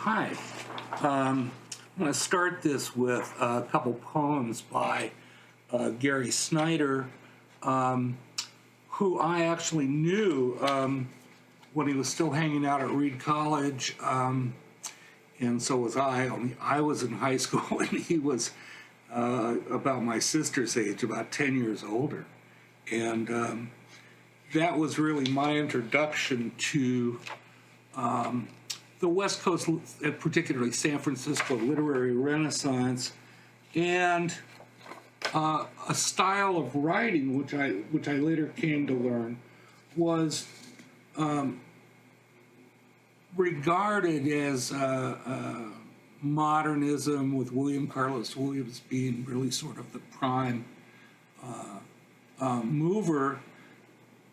Hi. I'm going to start this with a couple poems by Gary Snyder, who I actually knew when he was still hanging out at Reed College, and so was I. Only I was in high school, and he was about my sister's age, about 10 years older. And that was really my introduction to the West Coast, particularly San Francisco literary renaissance, and a style of writing which I later came to learn was regarded as modernism, with William Carlos Williams being really sort of the prime mover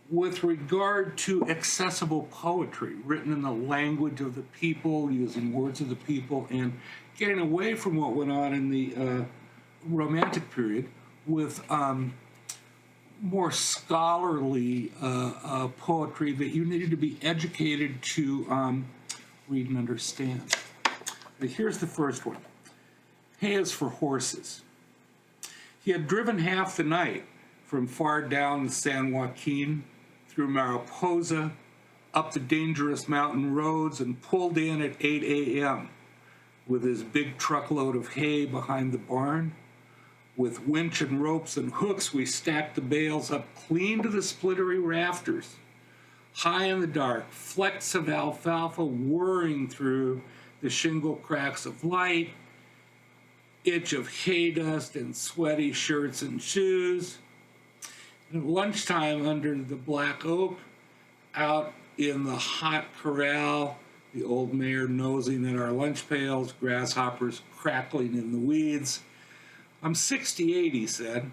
with regard to accessible poetry written in the language of the people, using words of the people, and getting away from what went on in the Romantic period with more scholarly poetry that you needed to be educated to read and understand. But here's the first one. Hay is for horses. He had driven half the night from far down the San Joaquin, through Mariposa, up the dangerous mountain roads, and pulled in at 8 a.m. with his big truckload of hay behind the barn. With winch and ropes and hooks, we stacked the bales up clean to the splittery rafters. High in the dark, flecks of alfalfa whirring through the shingle cracks of light, itch of hay dust and sweaty shirts and shoes. At lunchtime, under the black oak, out in the hot corral, the old mare nosing at our lunch pails, grasshoppers crackling in the weeds. I'm 68, he said.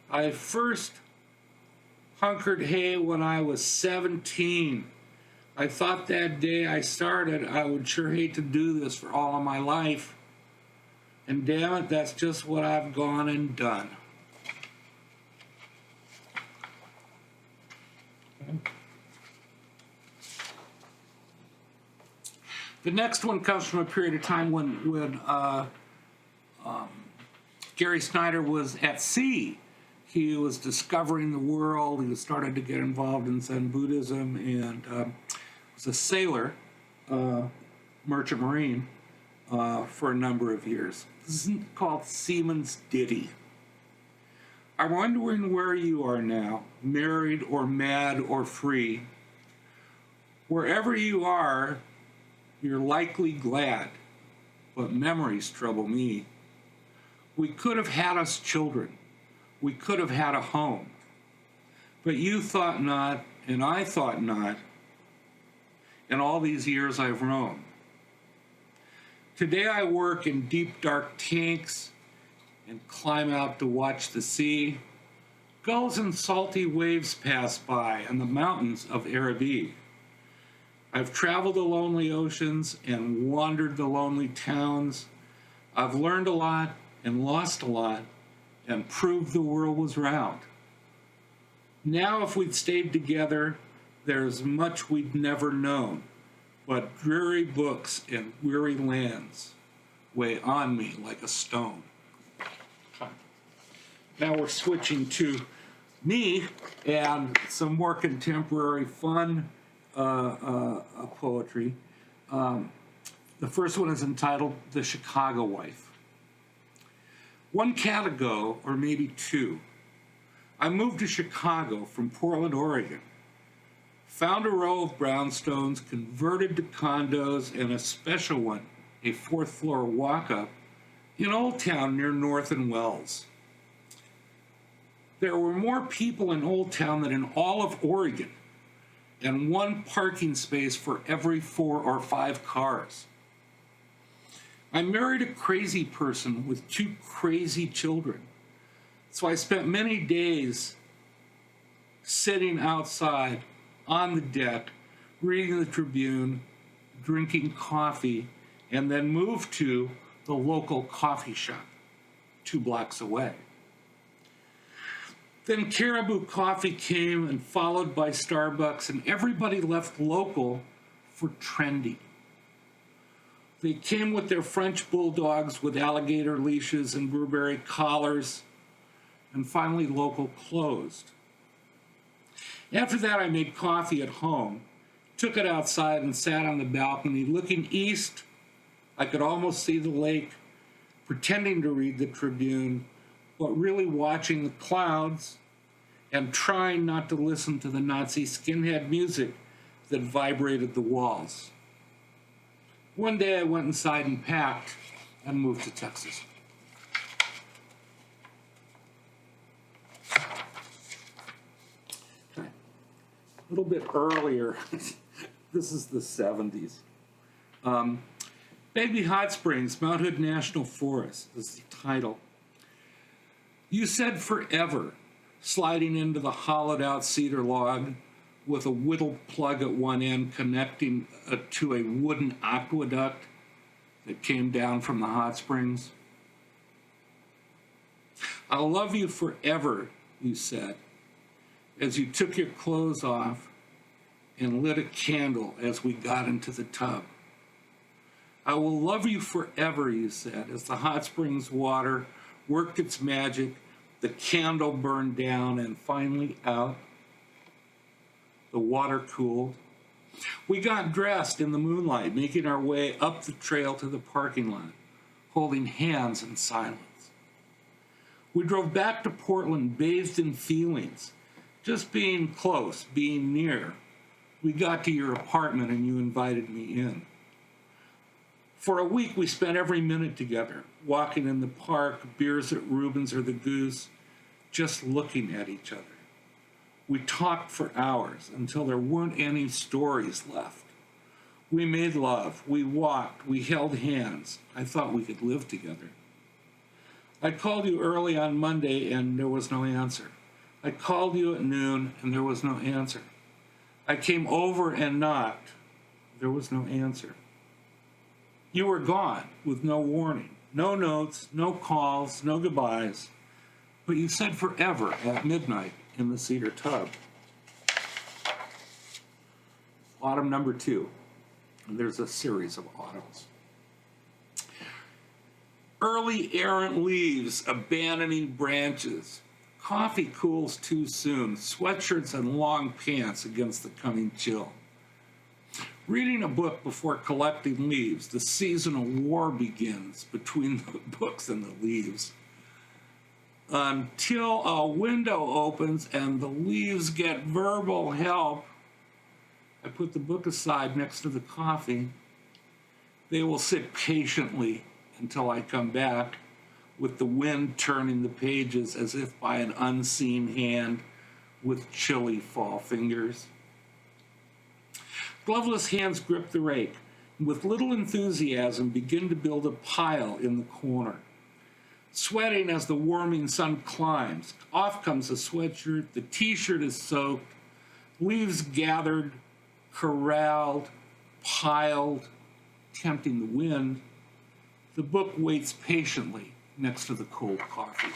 I first hunkered hay when I was 17. I thought that day I started, I would sure hate to do this for all of my life. And damn it, that's just what I've gone and done. The next one comes from a period of time when Gary Snyder was at sea. He was discovering the world. He was starting to get involved in Zen Buddhism, and was a sailor, merchant marine, for a number of years. This is called Seaman's Ditty. I'm wondering where you are now, married or mad or free. Wherever you are, you're likely glad, but memories trouble me. We could have had us children. We could have had a home. But you thought not, and I thought not, in all these years I've roamed. Today I work in deep, dark tanks and climb out to watch the sea. Gulls and salty waves pass by and the mountains of Arabi. I've traveled the lonely oceans and wandered the lonely towns. I've learned a lot and lost a lot and proved the world was round. Now if we'd stayed together, there's much we'd never known, but dreary books and weary lands weigh on me like a stone. Now we're switching to me and some more contemporary fun poetry. The first one is entitled The Chicago Wife. One cat ago, or maybe two, I moved to Chicago from Portland, Oregon. Found a row of brownstones converted to condos and a special one, a fourth floor walk-up, in Old Town near North and Wells. There were more people in Old Town than in all of Oregon, and one parking space for every 4 or 5 cars. I married a crazy person with 2 crazy children, so I spent many days sitting outside on the deck, reading the Tribune, drinking coffee, and then moved to the local coffee shop 2 blocks away. Then Caribou Coffee came, and followed by Starbucks, and everybody left local for trendy. They came with their French bulldogs with alligator leashes and Burberry collars, and finally local closed. After that, I made coffee at home, took it outside and sat on the balcony looking east. I could almost see the lake, pretending to read the Tribune, but really watching the clouds and trying not to listen to the Nazi skinhead music that vibrated the walls. One day I went inside and packed and moved to Texas. Okay. A little bit earlier, this is the 70s. Baby Hot Springs, Mount Hood National Forest is the title. You said forever, sliding into the hollowed out cedar log with a whittled plug at one end connecting to a wooden aqueduct that came down from the hot springs. I'll love you forever, you said, as you took your clothes off and lit a candle as we got into the tub. I will love you forever, you said, as the hot springs water worked its magic, the candle burned down and finally out. The water cooled. We got dressed in the moonlight, making our way up the trail to the parking lot, holding hands in silence. We drove back to Portland bathed in feelings, just being close, being near. We got to your apartment and you invited me in. For a week, we spent every minute together, walking in the park, beers at Rubens or the Goose, just looking at each other. We talked for hours until there weren't any stories left. We made love, we walked, we held hands. I thought we could live together. I called you early on Monday and there was no answer. I called you at noon and there was no answer. I came over and knocked. There was no answer. You were gone with no warning, no notes, no calls, no goodbyes. But you said forever at midnight in the cedar tub. Autumn number 2. And there's a series of autumns. Early errant leaves abandoning branches. Coffee cools too soon. Sweatshirts and long pants against the coming chill. Reading a book before collecting leaves. The seasonal war begins between the books and the leaves. Until a window opens and the leaves get verbal help. I put the book aside next to the coffee. They will sit patiently until I come back, with the wind turning the pages as if by an unseen hand with chilly fall fingers. Gloveless hands grip the rake, and with little enthusiasm begin to build a pile in the corner. Sweating as the warming sun climbs. Off comes the sweatshirt, the t-shirt is soaked, leaves gathered, corralled, piled, tempting the wind. The book waits patiently next to the cold coffee.